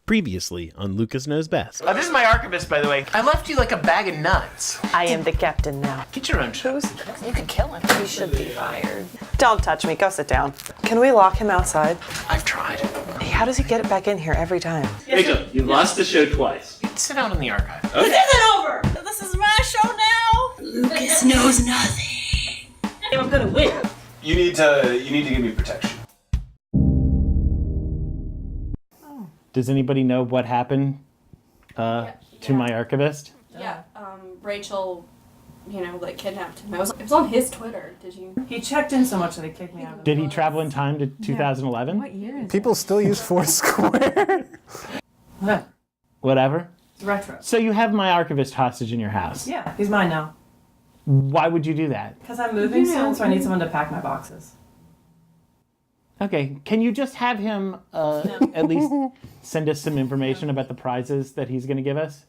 Previously on Lucas Knows Best. This is my archivist, by the way. I left you like a bag of nuts. I am the captain now. Get your own shoes. You could kill him. He should be fired. Don't touch me. Go sit down. Can we lock him outside? I've tried. Hey, how does he get it back in here every time? Rachel, you lost the show twice. Sit down in the archive. This isn't over! This is my show now! Lucas knows nothing. I'm gonna win. You need to give me protection. Does anybody know what happened to my archivist? Yeah, Rachel, kidnapped him. It was on his Twitter. Did you? He checked in so much that he kicked me out. Did he travel in time to 2011? What year is People still use Foursquare. it? Whatever. It's retro. So you have my archivist hostage in your house. Yeah, he's mine now. Why would you do that? Because I'm moving soon, so I need someone to pack my boxes. Okay, can you just have him at least send us some information about the prizes that he's going to give us?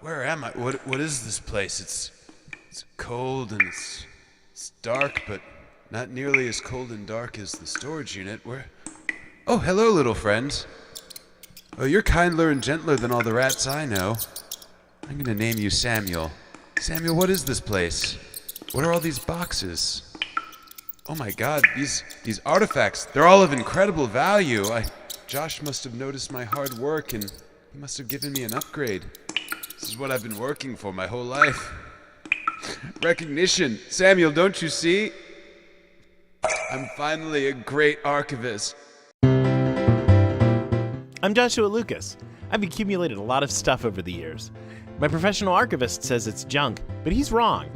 Where am I? What is this place? It's cold and it's dark, but not nearly as cold and dark as the storage unit. Where? Oh, hello, little friend. Oh, you're kindler and gentler than all the rats I know. I'm gonna name you Samuel. Samuel, what is this place? What are all these boxes? Oh my God, these artifacts, they're all of incredible value. Josh must have noticed my hard work and he must have given me an upgrade. This is what I've been working for my whole life. Recognition. Samuel, don't you see? I'm finally a great archivist. I'm Joshua Lucas. I've accumulated a lot of stuff over the years. My professional archivist says it's junk, but he's wrong.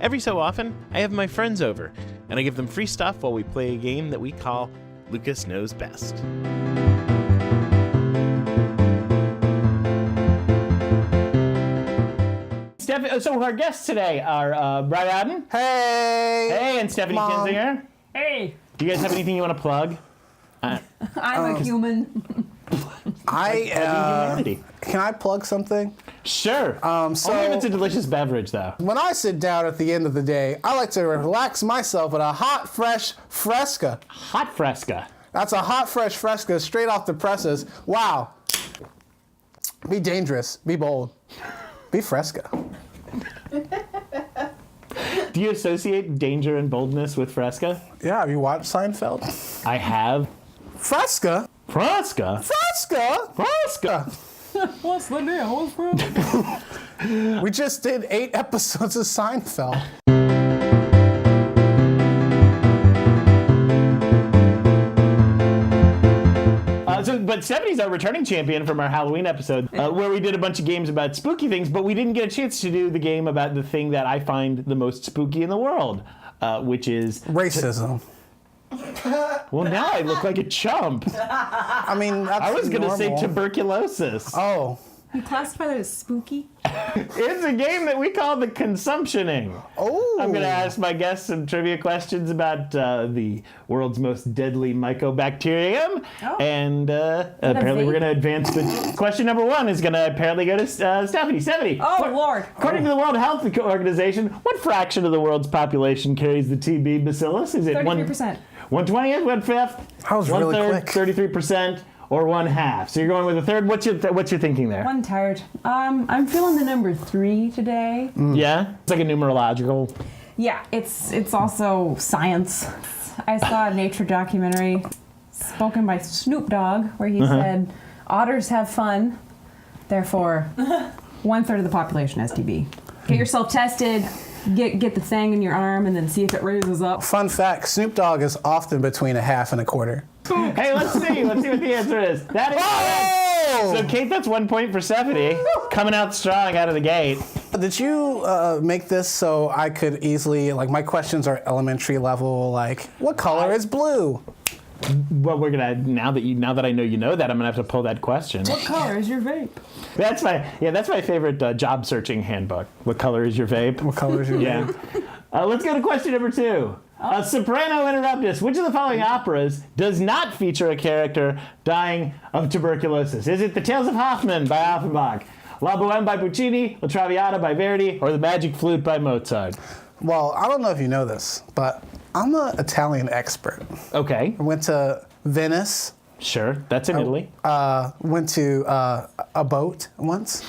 Every so often, I have my friends over, and I give them free stuff while we play a game that we call Lucas Knows Best. So our guests today are Bry Adden. Hey! And Stephanie Mom. Kinzinger. Hey! Do you guys have anything you want to plug? I'm a human. Humanity. Can I plug something? Sure. So Only if it's a delicious beverage, though. when I sit down at the end of the day, I like to relax myself with a hot, fresh Fresca. Hot Fresca. That's a hot, fresh Fresca straight off the presses. Wow. Be dangerous. Be bold. Be Fresca. Do you associate danger and boldness with Fresca? Yeah, have you watched Seinfeld? I have. Fresca? Fresca? Fresca? Fresca? What's the deal? What's We just did 8 episodes of Seinfeld. But Stephanie's our returning champion from our Halloween episode, where we did a bunch of games about spooky things, but we didn't get a chance to do the game about the thing that I find the most spooky in the world, which is... Racism. Well, now I look like a chump. I mean, that's I was going to say normal. tuberculosis. Oh. You classify that as spooky? It's a game that we call the consumptioning. Oh. I'm going to ask my guests some trivia questions about the world's most deadly mycobacterium. Oh. And apparently we're going to advance. But question number 1 is going to apparently go to Stephanie. Stephanie. Oh, Lord. According to the World Health Organization, what fraction of the world's population carries the TB bacillus? Is it 33%. 1/20th, 1/5? That was really 1/3, quick. 33%, or 1/2? So you're going with a third. What's your thinking there? I'm tired. I'm feeling the number 3 today. Yeah? It's like a numerological... Yeah, it's also science. I saw a nature documentary spoken by Snoop Dogg where he said, otters have fun, therefore 1/3 of the population has TB. Get yourself tested, get the thing in your arm, and then see if it raises up. Fun fact, Snoop Dogg is often between a half and a quarter. Hey, let's see what the answer is. That is correct. So, Kate, that's 1 point for Stephanie. Coming out strong out of the gate. Did you make this so I could easily, my questions are elementary level, what color is blue? Well, we're gonna now that I know you know that, I'm gonna have to pull that question. What color is your vape? That's my favorite job searching handbook. What color is your vape? What color is your Yeah. Let's go to question number 2. Soprano Interruptus. Which of the following operas does not feature a character dying of tuberculosis? Is it The Tales of Hoffmann by Offenbach, La Boheme by Puccini, La Traviata by Verdi, or The Magic Flute by Mozart? Well, I don't know if you know this, but I'm an Italian expert. Okay, I went to Venice. sure. That's in Italy. Went to a boat once.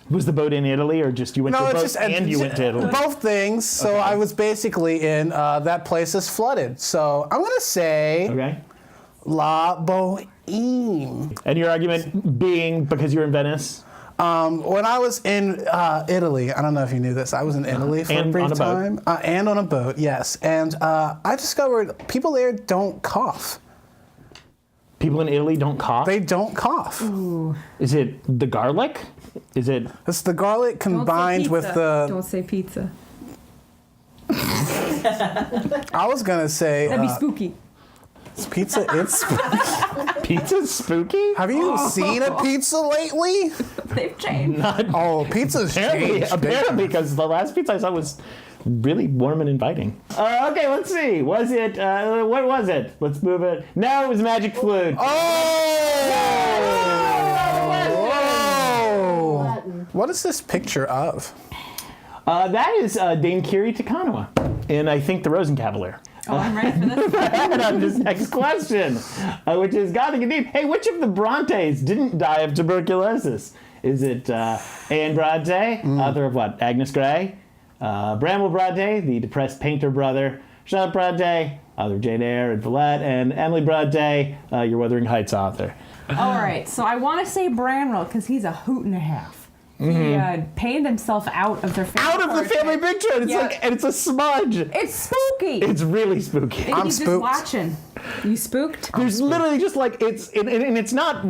Was the boat in Italy, or just you went to a boat and you went to Italy? Both things. So I was basically in that place is flooded. So I'm gonna say Okay. La Boheme. And your argument being because you were in Venice? When I was in Italy, I don't know if you knew this, I was in Italy for a And brief on a boat. time. And on a boat, yes. And I discovered people there don't cough. People in Italy don't cough? They don't cough. Is it the garlic? Is it... It's the garlic combined with the. Don't say pizza. I was gonna say That'd be spooky. pizza. It's. Pizza's spooky? Have you seen a pizza lately? They've changed. Oh, pizza's changed. Apparently, because the last pizza I saw was really warm and inviting. Okay, let's see. Was it, what was it? Let's move it. No, it was Magic Flute. Oh! What is this picture of? That is Dame Kiri Takanawa in, I think, The Rosencavalier. Oh, I'm ready for this. And on this next question, which is Gothic and Deep. Hey, which of the Brontes didn't die of tuberculosis? Is it Anne Bronte, author of what? Agnes Grey? Bramwell Bronte, the depressed painter brother, Charlotte Bronte, author of Jane Eyre and Villette, and Emily Bronte, your Wuthering Heights author. All right, so I want to say Branwell because he's a hoot and a half. He painted himself out of their family Out of the family portrait. picture, and it's Yeah. like, and it's a smudge. It's spooky. It's really spooky. And I'm he's spooked. just watching. You spooked? There's literally just like and it's not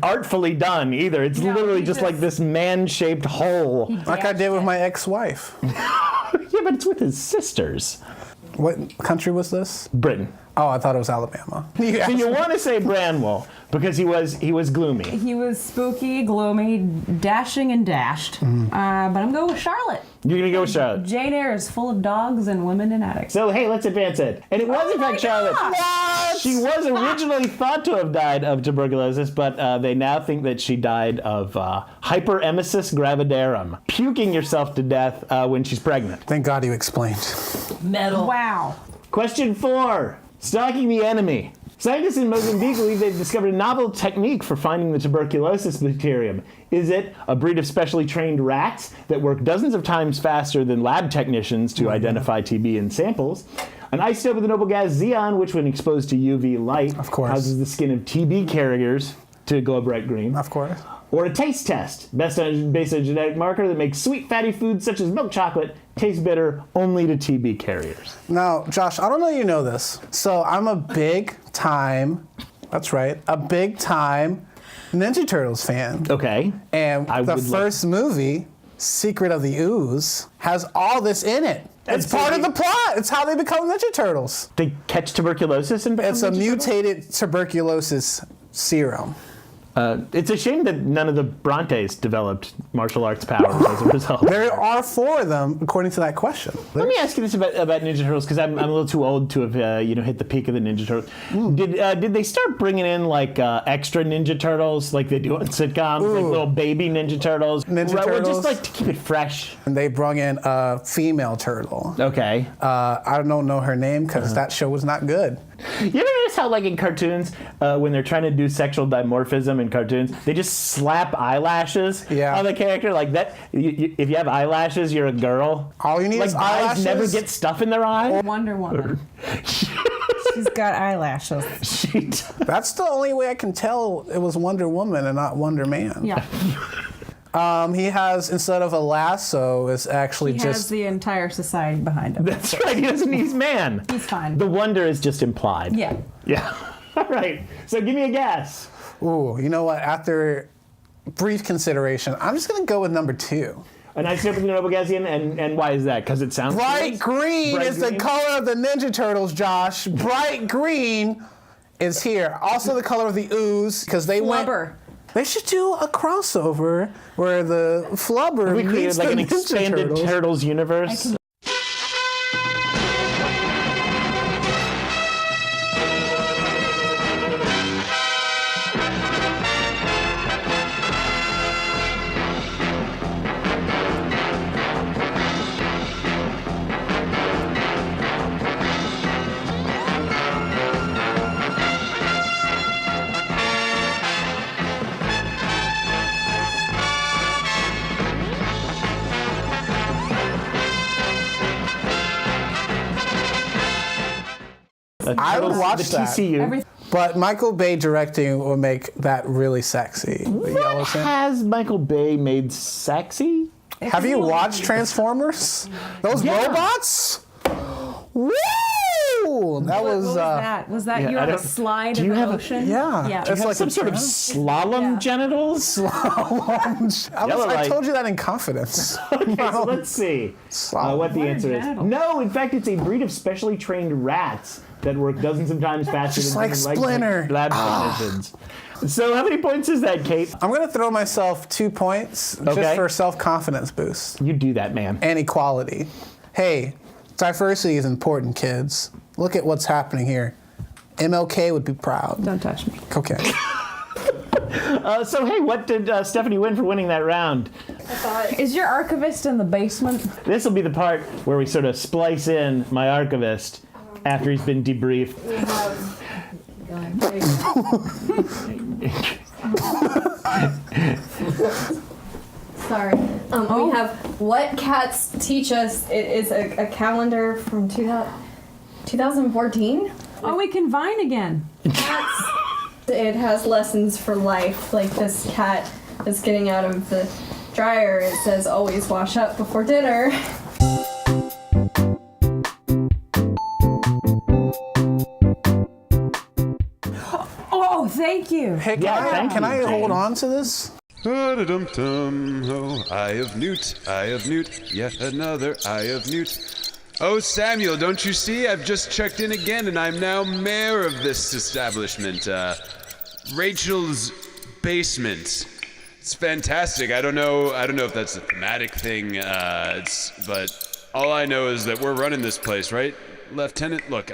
artfully done either. It's No, literally he just like this man-shaped hole. Like I did with my ex-wife. Yeah, but it's with his sisters. What country was this? Britain. Oh, I thought it was Alabama. So you want to say Branwell because he was gloomy. He was spooky, gloomy, dashing, and dashed. But I'm going with Charlotte. You're gonna go with Charlotte. Jane Eyre is full of dogs and women and addicts. So hey, let's advance it. And it was in fact Charlotte. gosh. She was originally thought to have died of tuberculosis, but they now think that she died of hyperemesis gravidarum, puking yourself to death when she's pregnant. Thank God you explained. Metal. Wow. Question 4. Stalking the enemy. Scientists in Mozambique believe they've discovered a novel technique for finding the tuberculosis bacterium. Is it a breed of specially trained rats that work dozens of times faster than lab technicians to identify TB in samples? An isotope of the noble gas xenon, which when exposed to UV light Of course. causes the skin of TB carriers to glow bright green? Of course. Or a taste test, based on a genetic marker that makes sweet fatty foods such as milk chocolate taste bitter only to TB carriers. Now, Josh, I don't know you know this. So I'm a big time Ninja Turtles fan. Okay. And I the would first movie, Secret of the Ooze, has all this in it. It's part of the plot. It's how they become Ninja Turtles. They catch tuberculosis and become It's a Ninja Turtles? mutated tuberculosis serum. It's a shame that none of the Brontes developed martial arts powers as a result. There are 4 of them, according to that question. Let me ask you this about Ninja Turtles, because I'm a little too old to have hit the peak of the Ninja Turtles. Did they start bringing in like extra Ninja Turtles like they do on sitcoms, like little baby Ninja Turtles? Ninja Or Turtles? just like to keep it fresh. And they brought in a female turtle. Okay. I don't know her name because that show was not good. You ever notice how, like in cartoons, when they're trying to do sexual dimorphism in cartoons, they just slap eyelashes on the character like that? If you have eyelashes, you're a girl. All you need like is guys eyelashes. never get stuff in their eye. Wonder Woman. She's got eyelashes. That's the only way I can tell it was Wonder Woman and not Wonder Man. Yeah. He has, instead of a lasso, is actually He just. has the entire society behind him. That's right. He doesn't. He's man. He's fine. The wonder is just implied. Yeah. Yeah. All right. So give me a guess. Ooh, you know what? After brief consideration, I'm just going to go with number 2. A nice nip with the noble Gazian, and why is that? Because it sounds Bright nice? green Bright is green? the color of the Ninja Turtles, Josh. Bright green is here. Also the color of the ooze, because they Flubber. They should do a crossover where the flubber We created meets like the an Ninja expanded Turtles. Turtles universe. I would watch the that. TCU. But Michael Bay directing will make that really sexy. What has Michael Bay made sexy? Have you watched Transformers? Those robots? Woo! That What was. was that? Was that you on a slide in the ocean? Yeah. Yeah. It's like Some sort of slalom genitals? I told you that in confidence. Okay, so let's see what the answer is. genitals? No, in fact, it's a breed of specially trained rats that work dozens of times faster Just than like human Splinter. lab technicians. So how many points is that, Kate? I'm going to throw myself 2 points Okay. just for self-confidence boost You do that, man. and equality. Hey, diversity is important, kids. Look at what's happening here. MLK would be proud. Don't touch me. Okay. So hey, what did Stephanie win for winning that round? Is your archivist in the basement? This will be the part where we sort of splice in my archivist after he's been debriefed. We have. Sorry. We have What Cats Teach Us. It is a calendar from 2014. Oh, we can Vine again. Cats. It has lessons for life. Like this cat is getting out of the dryer. It says always wash up before dinner. Oh, thank you. Hey, Yeah, can I thank you, hold James. on to this? Da-da-dum-dum, oh, Eye of Newt, yet another Eye of Newt. Oh, Samuel, don't you see? I've just checked in again, and I'm now mayor of this establishment. Rachel's basement. It's fantastic. I don't know if that's a thematic thing, but all I know is that we're running this place, right, Lieutenant? Look,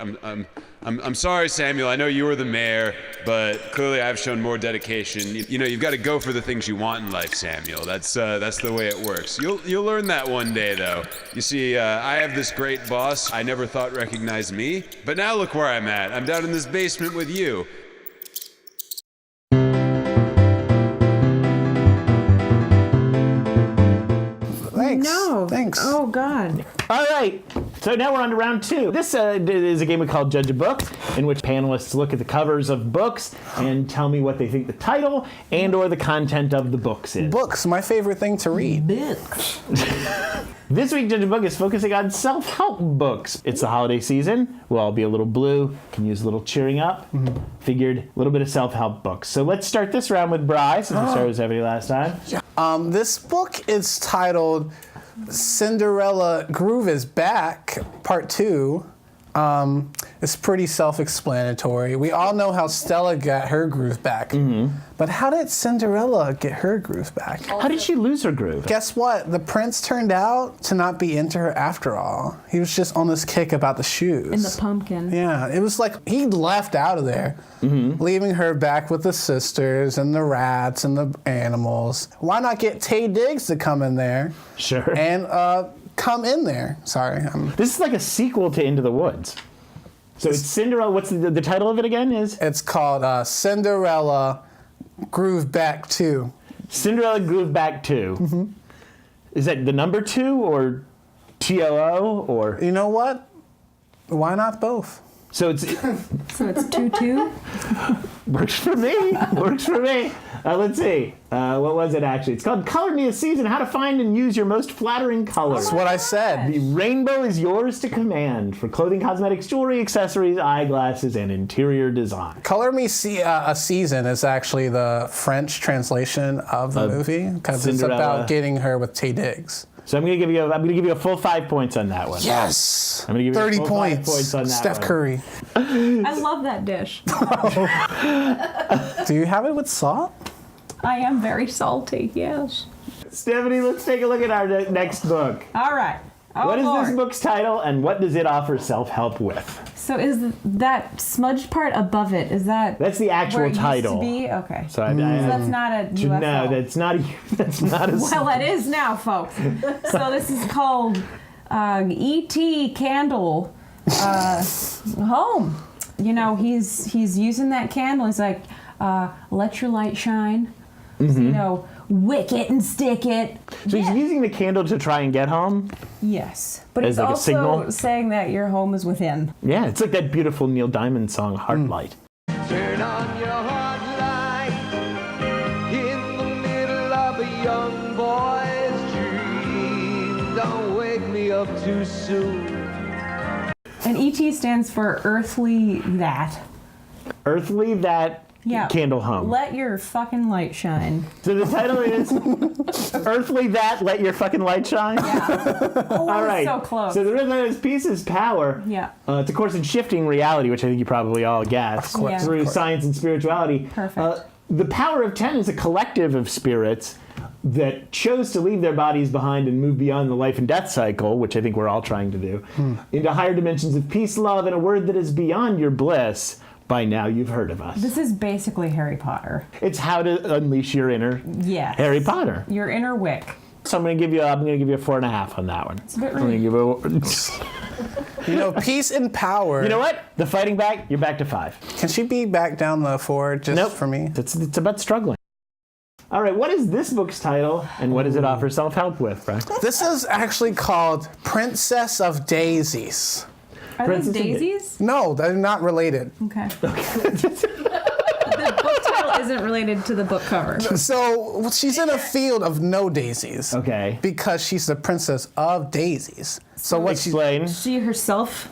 I'm sorry, Samuel. I know you were the mayor, but clearly I've shown more dedication. You know, you've got to go for the things you want in life, Samuel. That's the way it works. You'll learn that one day, though. You see, I have this great boss I never thought recognized me, but now look where I'm at. I'm down in this basement with you. Thanks. No. Thanks. Oh, God. All right, so now we're on to round two. This is a game we call Judge a Book, in which panelists look at the covers of books and tell me what they think the title and or the content of the books is. Books, my favorite thing to read. Books. This week, Judge a Book is focusing on self-help books. It's the holiday season. We'll all be a little blue, can use a little cheering up. Figured a little bit of self-help books. So let's start this round with Bry, since we started with Stephanie last time. This book is titled Cinderella Groove is Back, Part 2. It's pretty self-explanatory. We all know how Stella got her groove back. But how did Cinderella get her groove back? How did she lose her groove? Guess what? The prince turned out to not be into her after all. He was just on this kick about the shoes. In the pumpkin. Yeah, it was like he left out of there, leaving her back with the sisters and the rats and the animals. Why not get Tay Diggs to come in there? Sure. And come in there. Sorry. This is like a sequel to Into the Woods. So it's Cinderella. What's the title of it again? It's called Cinderella Groove Back 2. Cinderella Groove Back 2. Is that the number 2 or TOO or? You know what? Why not both? So it's So it's 2-2? works for me. Works for me. Let's see. What was it actually? It's called Color Me a Season, How to Find and Use Your Most Flattering Colors. That's what I said. The rainbow is yours to command for clothing, cosmetics, jewelry, accessories, eyeglasses, and interior design. Color Me a Season is actually the French translation of the movie because it's Cinderella. about getting her with Tay Diggs. So I'm gonna give you a full 5 points on that one. Yes. I'm gonna give you 30 a full 5 points. points on that Steph one. Curry. I love that dish. Do you have it with salt? I am very salty, yes. Stephanie, let's take a look at our next book. All right. Oh, What is Lord. this book's title, and what does it offer self-help with? So is that smudged part above it, is that That's the actual where it title. used to be? Okay. So So that's not a UFO. no, that's not a. That's not a. Well, it is now, folks. So this is called E.T. Candle Home. You know, he's using that candle. He's like, let your light shine. You know, wick it and stick it. So he's using the candle to try and get home? Yes. But As it's like a also signal? saying that your home is within. Yeah, it's like that beautiful Neil Diamond song, Heartlight. Turn on your heart light in the middle of a young boy's dream. Don't wake me up too soon. And ET stands for Earthly That. Earthly That Yeah. Candle Home. Let your fucking light shine. So the title is Earthly That Let Your Fucking Light Shine? Yeah. Oh, All right. so close. So the rhythm of this piece is power. Yeah. It's a course in shifting reality, which I think you probably all guessed, course. Yeah. through science and spirituality. Perfect. The Power of 10 is a collective of spirits that chose to leave their bodies behind and move beyond the life and death cycle, which I think we're all trying to do, into higher dimensions of peace, love, and a word that is beyond your bliss. By now, you've heard of us. This is basically Harry Potter. It's how to unleash your inner Yes. Harry Potter. Your inner wick. So I'm gonna give you a 4.5 on that one. It's a bit I'm gonna rude. give you You know, peace and power. You know what? The fighting back, you're back to 5. Can she be back down the 4 just for me? It's about struggling. All right, what is this book's title, and what does it offer self-help with, Brian? This is actually called Princess of Daisies. Are Princess those and daisies? No, they're not related. Okay. The book title isn't related to the book cover. So she's in a field of no daisies. Okay. Because she's the princess of daisies. So what Explain. She herself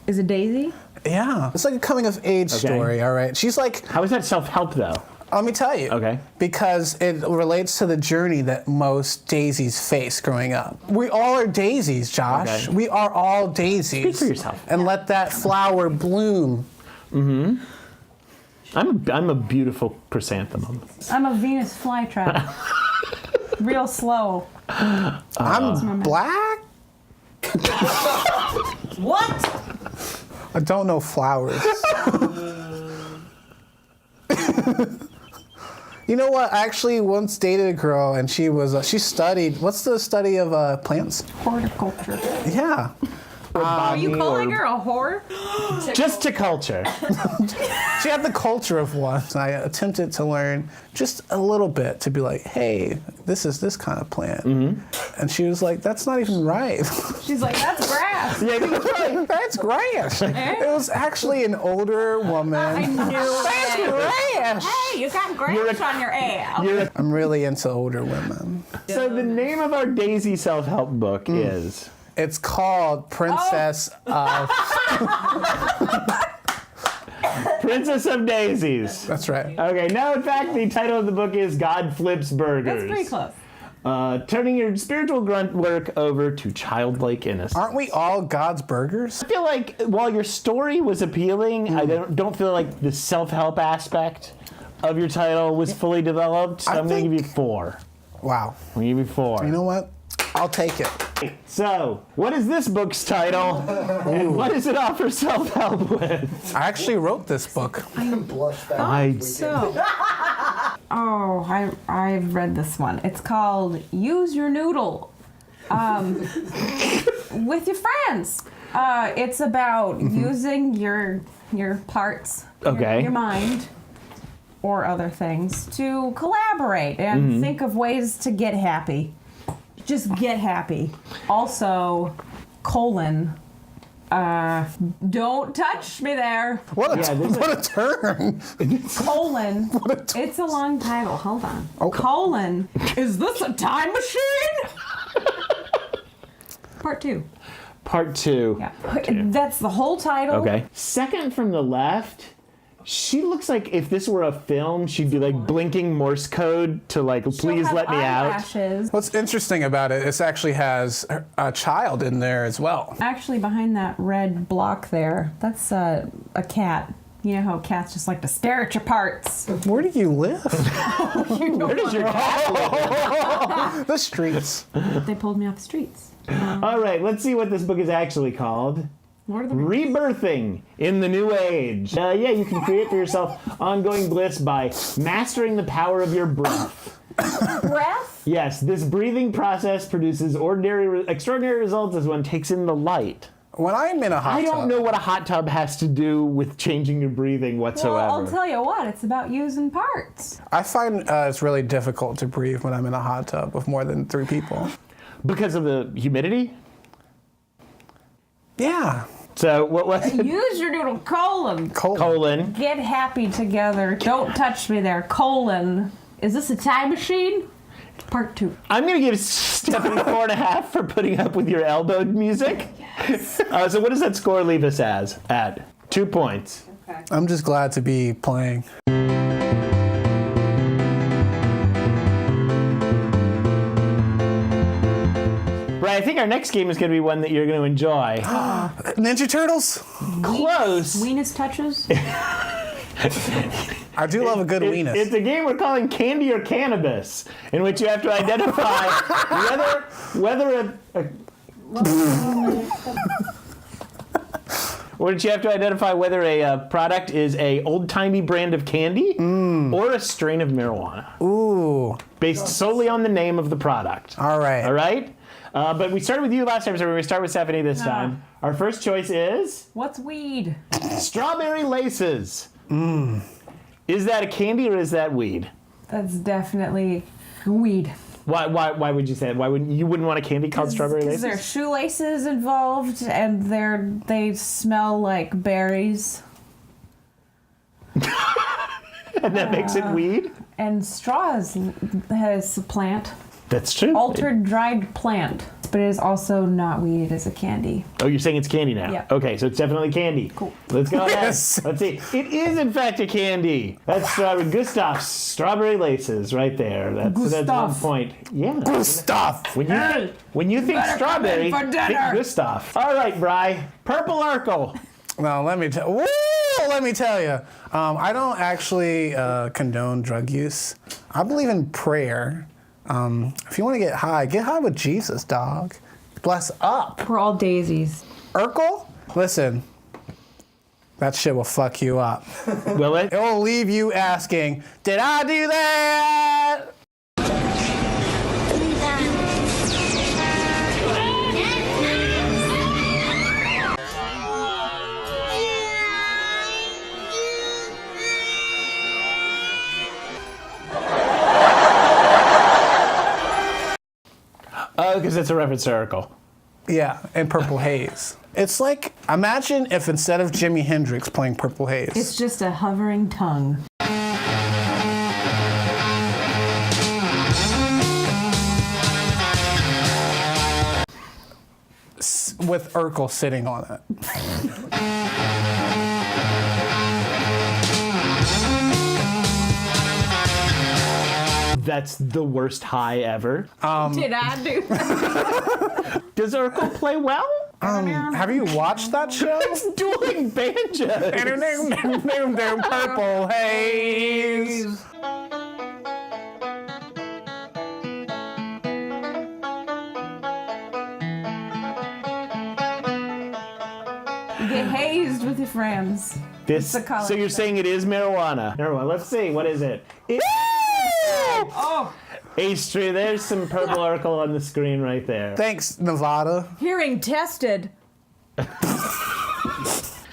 is a daisy? Yeah. It's like a coming of age story, all right? She's like... How is that self-help, though? Let me tell you. Okay. Because it relates to the journey that most daisies face growing up. We all are daisies, Josh. Okay. We are all daisies. Speak for yourself. And let that flower bloom. Mm-hmm. I'm a beautiful chrysanthemum. I'm a Venus flytrap. Real slow. I'm black? What? I don't know flowers. You know what? I actually once dated a girl, and she was she studied. What's the study of plants? Horticulture. Yeah. Are you calling her a whore? Just to culture. She had the culture of one. I attempted to learn just a little bit to be like, hey, this is this kind of plant. Mm-hmm. And she was like, that's not even right. She's like, that's grass. Yeah, that's right. That's grass. It was actually an older woman. I knew That's it. grass. Hey, you got grass on your ass. I'm really into older women. So the name of our Daisy self-help book is... It's called Princess of... Princess of Daisies. That's right. Okay, no, in fact, the title of the book is God Flips Burgers. That's pretty close. Turning your spiritual grunt work over to childlike innocence. Aren't we all God's burgers? I feel like while your story was appealing, I don't feel like the self-help aspect of your title was fully developed. So I'm going to give you 4. Wow. I'm going to give you 4. You know what? I'll take it. So, what is this book's title, and what does it offer self-help with? I actually wrote this book. I've read this one. It's called Use Your Noodle with your friends. It's about using your parts, your mind, or other things to collaborate and think of ways to get happy. Just get happy. Also, don't touch me there. What a turn. Colon. It's a long title. Hold on. Colon. Is this a time machine? Part 2. Part 2. Yeah. That's the whole title. Okay. Second from the left, she looks like if this were a film, she'd be like blinking Morse code to like, please let me out. What's interesting about it, it actually has a child in there as well. Actually, behind that red block there, that's a cat. You know how cats just like to stare at your parts. Where do you live? Where does your cat live? The streets. They pulled me off the streets. All right, let's see what this book is actually called. What are the Rebirthing in the New Age. You can create for yourself ongoing bliss by mastering the power of your breath. breath? Yes, this breathing process produces extraordinary results as one takes in the light. When I'm in a hot tub. I don't know what a hot tub has to do with changing your breathing whatsoever. Well, I'll tell you what, it's about using parts. I find it's really difficult to breathe when I'm in a hot tub with more than 3 people. Because of the humidity? Yeah. So what was it? Use your noodle colon. Colon. Get happy together. Don't touch me there. Colon. Is this a time machine? Part 2. I'm going to give Stephanie 4.5 for putting up with your elbowed music. Yes. So what does that score leave us as? At 2 points. Okay. I'm just glad to be playing. Bry, I think our next game is going to be one that you're going to enjoy. Ninja Turtles? Close. Weenus touches? I do love a good weenus. It's a game we're calling Candy or Cannabis, in which you have to identify whether a product is a old-timey brand of candy or a strain of marijuana. Ooh. Based solely on the name of the product. All right. All right? But we started with you last time, so we're going to start with Stephanie this time. Our first choice is... What's weed? Strawberry Laces. Is that a candy or is that weed? That's definitely weed. Why would you say that? You wouldn't want a candy called Strawberry Laces? Because there's shoelaces involved, and they smell like berries. And that makes it weed? And straws has a plant. That's true. Altered dried plant. But it is also not weed, it is a candy. Oh, you're saying it's candy now? Yeah. Okay, so it's definitely candy. Cool. Let's go ahead. Yes. Let's see. It is, in fact, a candy. That's Gustav's Strawberry Laces right there. That's 1 point. Yeah. Gustav! When you think strawberry, come in for think dinner. Gustav. All right, Bry. Purple Urkel. Well, let me tell you. I don't actually condone drug use. I believe in prayer. If you want to get high with Jesus, dog. Bless up. We're all daisies. Urkel, listen. That shit will fuck you up. Will it? It will leave you asking, did I do that? Oh, because it's a reference to Urkel. Yeah, and Purple Haze. It's like, imagine if instead of Jimi Hendrix playing Purple Haze. It's just a hovering tongue. With Urkel sitting on it. That's the worst high ever. Did I do that? Does Urkel play well? Have you watched that show? It's dueling banjos. Purple Haze. Get hazed with your friends. So you're saying it is marijuana. Marijuana. Let's see. What is it? Oh! H3, there's some purple Urkel on the screen right there. Thanks, Nevada. Hearing tested.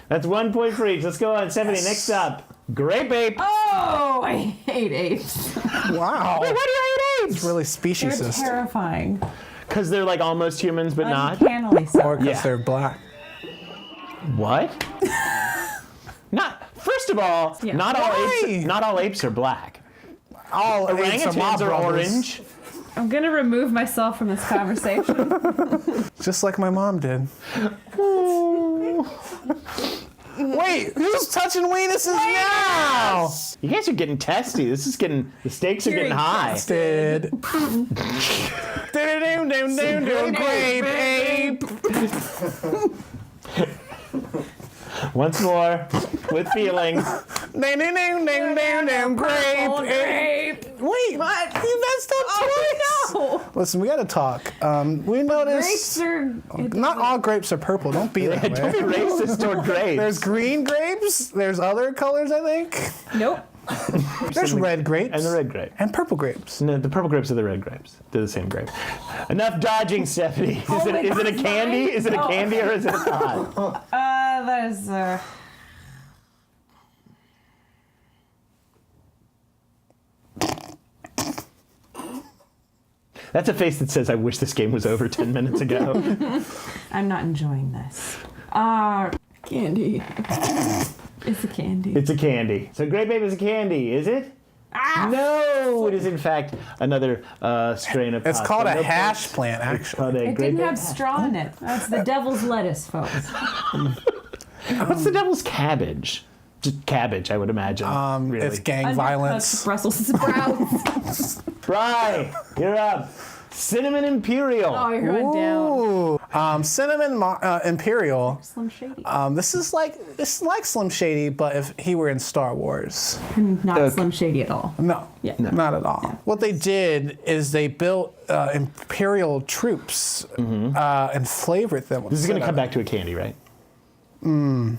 That's 1 point for each. Let's go on. Stephanie, next up. Grape ape. Oh, I hate apes. Wow. Wait, why do you hate apes? It's really They're speciesist. terrifying. Because they're like almost humans, but not. Uncannily so. Or because Yeah. they're black. What? First of all, Yeah. not all apes are black. All Orangutans are orange. I'm gonna remove myself from this conversation. Just like my mom did. Wait, who's touching weenuses now? You guys are getting testy. The stakes are getting high. Tested. Grape ape. Once more, with feeling. Grape ape. Wait, what? You messed up twice. No! Listen, we gotta talk. We noticed Grapes are. not all grapes are purple. Don't be that Don't be way. racist toward grapes. There's green grapes. There's other colors, I think. Nope. There's red grapes. And the red grape. And purple grapes. No, the purple grapes are the red grapes. They're the same grape. Enough dodging, Stephanie. Is it a candy? Is it a candy or is it a pod? There's That's a face that says, I wish this game was over 10 minutes ago. I'm not enjoying this. Candy. It's a candy. It's a candy. So Grape Ape is a candy, is it? No, it is in fact another strain of It's pasta. called a hash plant, actually. It didn't have straw in it. That's the devil's lettuce, folks. What's the devil's cabbage? Just cabbage, I would imagine. Really. It's gang violence. Brussels sprouts. Bry, you're up. Cinnamon Imperial. Oh, you're going down. Cinnamon Imperial. Slim Shady. This is like Slim Shady, but if he were in Star Wars. Not Slim Shady at all. No, not at all. Yeah. What they did is they built Imperial troops and flavored them with This is going to come cinnamon. back to a candy, right? You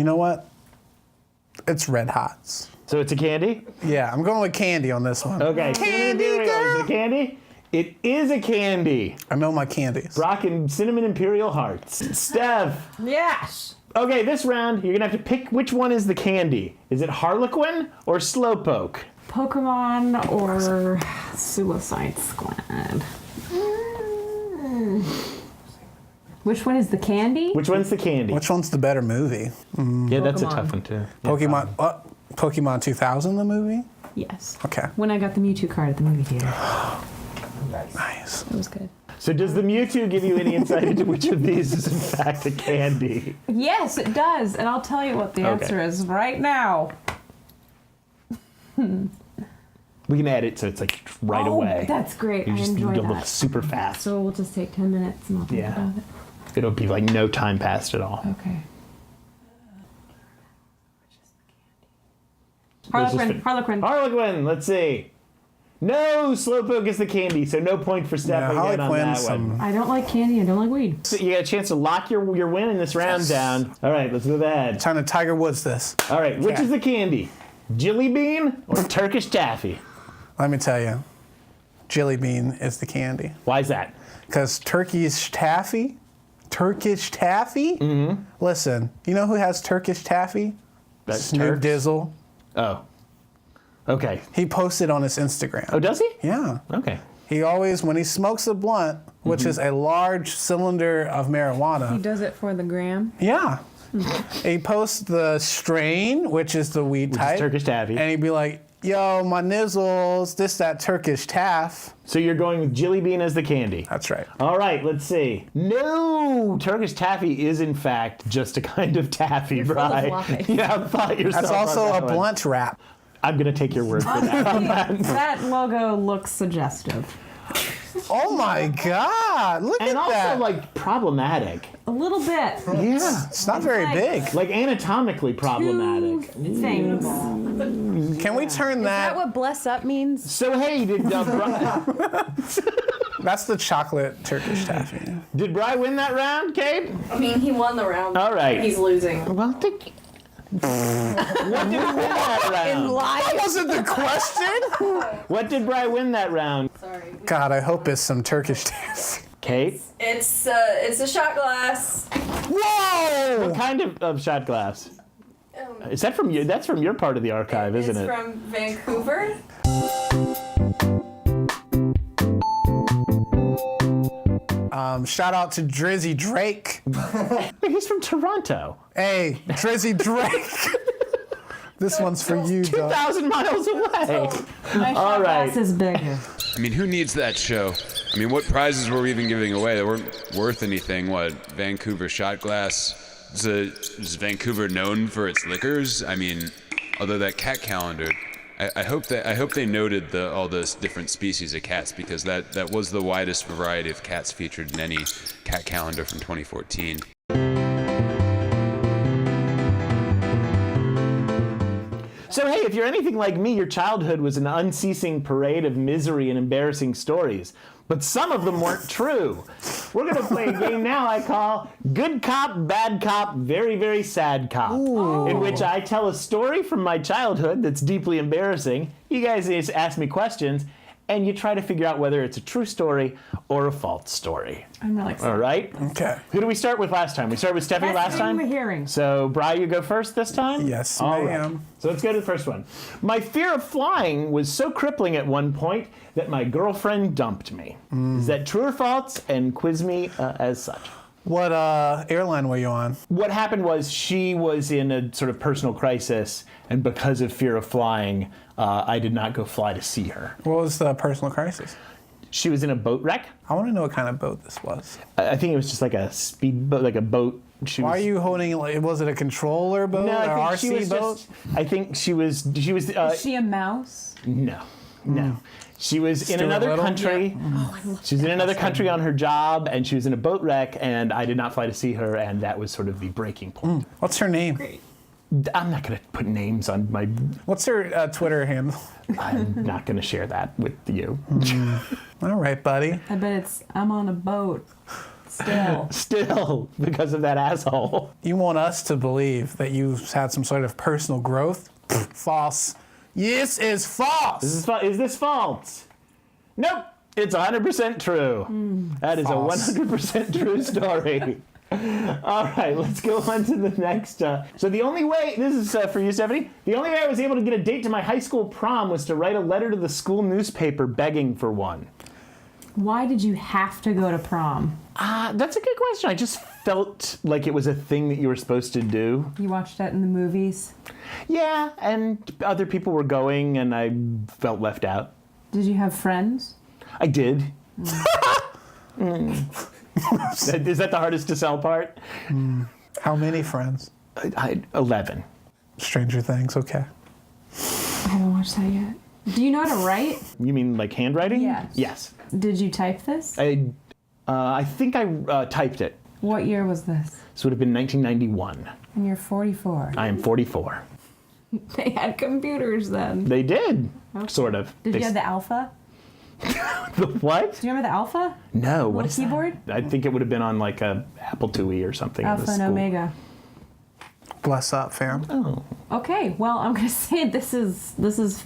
know what? It's Red Hots. So it's a candy? Yeah, I'm going with candy on this one. Okay. Candy Cinnamon Imperial. girl. Is it a candy? It is a candy. I know my candies. Rockin' Cinnamon Imperial Hearts. Steph. Yes. Okay, this round, you're going to have to pick which one is the candy. Is it Harlequin or Slowpoke? Pokemon or Suicide Squad? Which one is the candy? Which one's the candy? Which one's the better movie? Yeah, that's a Pokemon. tough one, too. Pokemon 2000, the movie? Yes. Okay. When I got the Mewtwo card at the movie theater. Nice. It was good. So does the Mewtwo give you any insight into which of these is in fact a candy? Yes, it does. And I'll tell you what the answer is right now. We can add it so it's like right away. That's great. You I just enjoy it'll look that. super fast. So we'll just take 10 minutes and I'll think Yeah. about it. It'll be like no time passed at all. Okay. Harlequin. Harlequin, let's see. No, Slowpoke is the candy, so no point for Steph again on that one. I don't like candy. I don't like weed. So you got a chance to lock your win in this round down. All right, let's move ahead. Trying to Tiger Woods this. All right, which is the candy? Jelly bean or Turkish taffy? Let me tell you, Jelly Bean is the candy. Why is that? Because Turkish taffy? Mm-hmm. Listen, you know who has Turkish taffy? That's Snoop Turks? Dizzle. Oh. Okay. He posted on his Instagram. Oh, does he? Yeah. Okay. He always, when he smokes a blunt, which is a large cylinder of marijuana. He does it for the gram. Yeah. He posts the strain, which is the weed type. Turkish taffy. And he'd be like, yo, my nizzles, that Turkish taff. So you're going with Jelly Bean as the candy. That's right. All right, let's see. No, Turkish taffy is in fact just a kind of taffy, Bry. Yeah, I thought yourself. That's also on that a one. blunt wrap. I'm gonna take your word for that. That logo looks suggestive. Oh my God! Look And at also that. like problematic. A little bit. Yeah, it's not very big. Like anatomically problematic. Things. Can we turn Is that that? what bless up means? So hey, did That's the chocolate Turkish taffy. did Bry win that round, Kate? I mean, he won the round. All right. He's losing. Well, what did he win that round? That wasn't the question. What did Bry win that round? Sorry. God, I hope it's some Turkish taffy. Kate? It's a shot glass. Whoa! What kind of shot glass? Is that from you? That's from your part of the archive, isn't it? It's from Vancouver. Shout out to Drizzy Drake. He's from Toronto. Hey, Drizzy Drake. This one's for you, dog. 2,000 miles away. My All shot right. glass is bigger. I mean, who needs that show? I mean, what prizes were we even giving away that weren't worth anything? What, Vancouver shot glass? Is Vancouver known for its liquors? I mean, although that cat calendar, I hope they noted all those different species of cats, because that was the widest variety of cats featured in any cat calendar from 2014. So hey, if you're anything like me, your childhood was an unceasing parade of misery and embarrassing stories. but some of them weren't true. We're going to play a game now I call Good Cop, Bad Cop, Very, Very Sad Cop, in which I tell a story from my childhood that's deeply embarrassing. You guys just ask me questions, and you try to figure out whether it's a true story or a false story. I'm really excited. All right? Okay. Who did we start with last time? We started with Stephanie last time? We're hearing. So, Bry, you go first this time? Yes, All ma'am. right. So let's go to the first one. My fear of flying was so crippling at one point that my girlfriend dumped me. Is that true or false? And quiz me as such. What airline were you on? What happened was she was in a sort of personal crisis, and because of fear of flying, I did not go fly to see her. What was the personal crisis? She was in a boat wreck. I want to know what kind of boat this was. I think it was just like a speedboat, like a boat. Why are you holding? Was it a controller boat? No, or I think she RC was boat? just. I think she was. Is she a mouse? No. She was in Stuart another Little? country. She was in another country on her job, and she was in a boat wreck, and I did not fly to see her, and that was sort of the breaking point. What's her name? I'm not going to put names on my. What's her Twitter handle? I'm not going to share that with you. All right, buddy. I bet I'm on a boat. Still, because of that asshole. You want us to believe that you've had some sort of personal growth? False. This is false. Is this false? Nope. It's 100% true. That is False. a 100% true story. All right, let's go on to the next. So the only way, this is for you, Stephanie, the only way I was able to get a date to my high school prom was to write a letter to the school newspaper begging for one. Why did you have to go to prom? That's a good question. I just felt like it was a thing that you were supposed to do. You watched that in the movies? Yeah, and other people were going, and I felt left out. Did you have friends? I did. Is that the hardest to sell part? How many friends? 11. Stranger Things, okay. I haven't watched that yet. Do you know how to write? You mean like handwriting? Yes. Yes. Did you type this? I think I typed it. What year was this? This would have been 1991. And you're 44. I am 44. They had computers then. They did, sort of. Did you have the Alpha? The what? Do you remember the Alpha? No, what is keyboard? that? I think it would have been on like a Apple IIe or something. in the Alpha and school. Omega. Bless up, fam. Oh. Okay, well, I'm going to say this is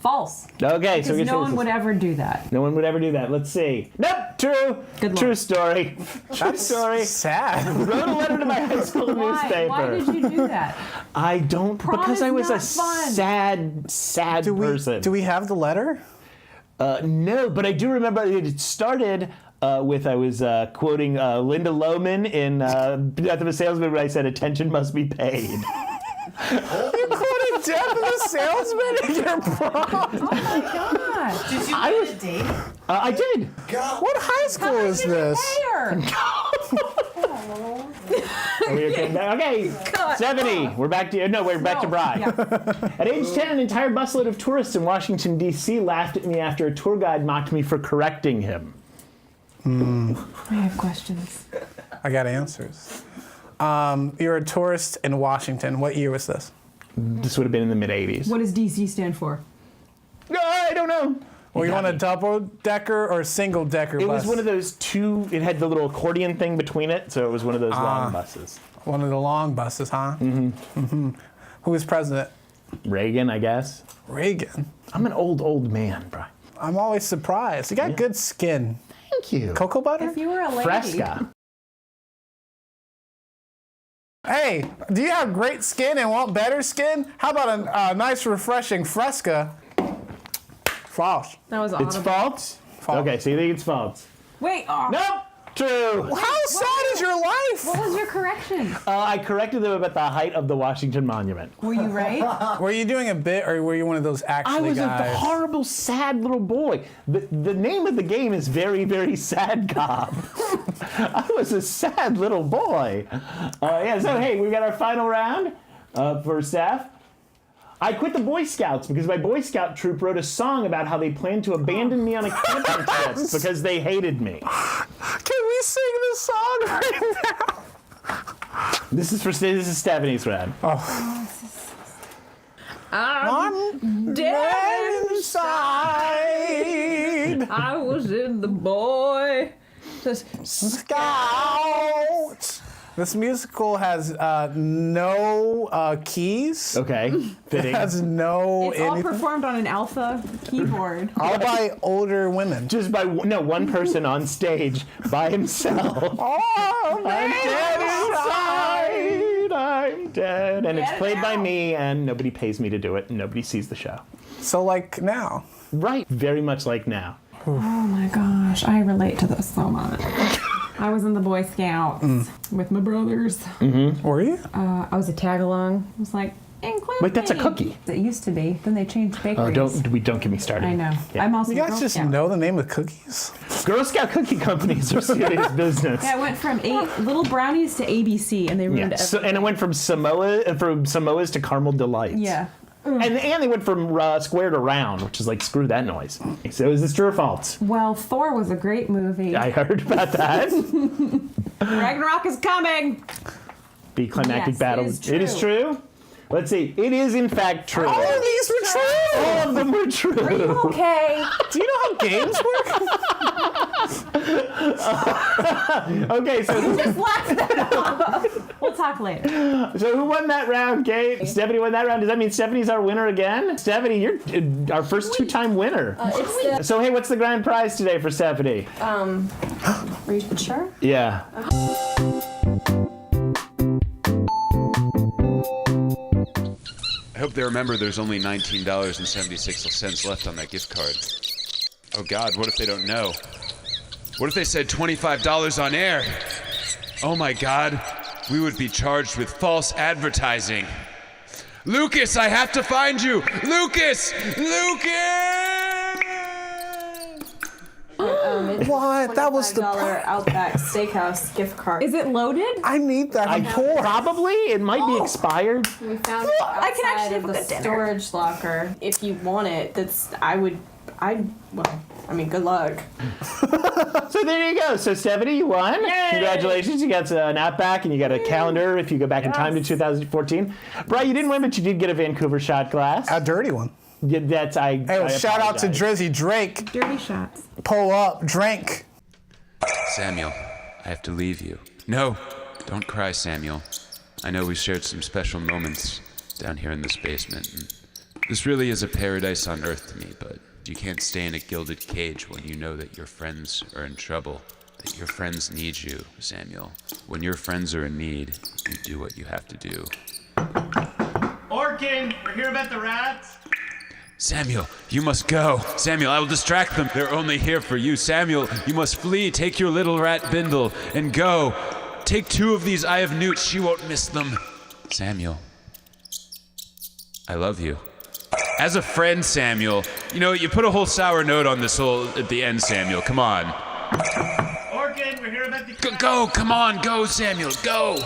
false. Okay, so Because no one would ever do that. No one would ever do that. Let's see. Nope, true. Good True luck. story. True story. Sad. Wrote a letter to my high school newspaper. Why did you do that? I don't, Prom because is I was not a fun. sad person. Do we have the letter? No, but I do remember it started with I was quoting Linda Lohman in Death of a Salesman when I said, "Attention must be paid." You quoted Death of the Salesman in your prom? Oh my god. Did you get a date? I did. What high school is this? Are we okay? Okay, Stephanie, we're back to you. No, we're back to Bry. Yeah. At age 10, an entire busload of tourists in Washington, D.C. laughed at me after a tour guide mocked me for correcting him. I have questions. I got answers. You're a tourist in Washington. What year was this? This would have been in the mid-'80s. What does DC stand for? I don't know. Were you on a double-decker or single-decker bus? It was one of those two, it had the little accordion thing between it, so it was one of those long buses. One of the long buses, huh? Mm-hmm. Who was president? Reagan, I guess. Reagan. I'm an old man, Brian. I'm always surprised. You got good skin. Thank you. Cocoa butter? If you were a lady. Fresca. Hey, do you have great skin and want better skin? How about a nice, refreshing Fresca? False. That was audible. It's false? False. Okay, so you think it's false. Wait. Oh. Nope. True. How sad is your life? What was your correction? I corrected them about the height of the Washington Monument. Were you right? Were you doing a bit, or were you one of those actually I was guys? a horrible, sad little boy. The name of the game is Very, Very Sad Cop. I was a sad little boy. Yeah, so hey, we got our final round for Steph. I quit the Boy Scouts because my Boy Scout troop wrote a song about how they planned to abandon me on a camping trip because they hated me. Can we sing this song right now? This is Stephanie's round. I'm dead inside. I was in the boy. Scout. This musical has no keys. Okay. It Fitting. has no It's all anything. performed on an alpha keyboard. All by older women. Just by one person on stage by himself. Oh, I'm dead inside. I'm dead. And it's played by me, and nobody pays me to do it, and nobody sees the show. So like now. Right. Very much like now. Oh my gosh, I relate to this so much. I was in the Boy Scouts with my brothers. Were you? I was a tag along. I was like, include Wait, that's a me. cookie. It used to be. Then they changed Oh, bakeries. don't get me started. I know. Yeah. I'm also You guys Girl just Scout. know the name of cookies? Girl Scout cookie companies are serious business. Yeah, it went from 8 little brownies to ABC, and they ruined Yeah. everything. And it went from Samoas to Caramel Delights. Yeah. And they went from square to round, which is like, screw that noise. So is this true or false? Well, Thor was a great movie. I heard about that. Ragnarok is coming. The climactic Yes, battle. it is It is true. true? Let's see. It is in fact true. All of these were true. All of them were true. Are you okay? Do you know how games work? Okay, so Just laugh that off. We'll talk later. who won that round, Kate? Stephanie won that round. Does that mean Stephanie's our winner again? Stephanie, you're our first two-time winner. So hey, what's the grand prize today for Stephanie? Are you sure? Yeah. I hope they remember there's only $19.76 left on that gift card. Oh God, what if they don't know? What if they said $25 on air? Oh my God, we would be charged with false advertising. Lucas, I have to find you! Lucas! Lucas! What? That was the $5 Outback Steakhouse gift card. Is it loaded? I need that. I'm poor. Probably. It might be expired. We found it I can outside actually of have a the good dinner. storage locker. If you want it, good luck. So there you go. So Stephanie, you won. Yay! Congratulations. You got an Outback and you got a calendar if you go back in time to 2014. Bri, you didn't win, but you did get a Vancouver shot glass. A dirty one. Yeah, that's I. Hey, well, I shout out to apologize. Drizzy Drake. Dirty shots. Pull up, drink. Samuel, I have to leave you. No, don't cry, Samuel. I know we shared some special moments down here in this basement. And this really is a paradise on earth to me, but you can't stay in a gilded cage when you know that your friends are in trouble, that your friends need you, Samuel. When your friends are in need, you do what you have to do. Orkin, we're here about the rats. Samuel, you must go. Samuel, I will distract them. They're only here for you. Samuel, you must flee. Take your little rat bindle and go. Take 2 of these Eye of Newts. She won't miss them. Samuel, I love you. As a friend, Samuel, you know, you put a whole sour note on this whole at the end, Samuel. Come on. Orkin, we're here about the Go, come on, go, Samuel, go.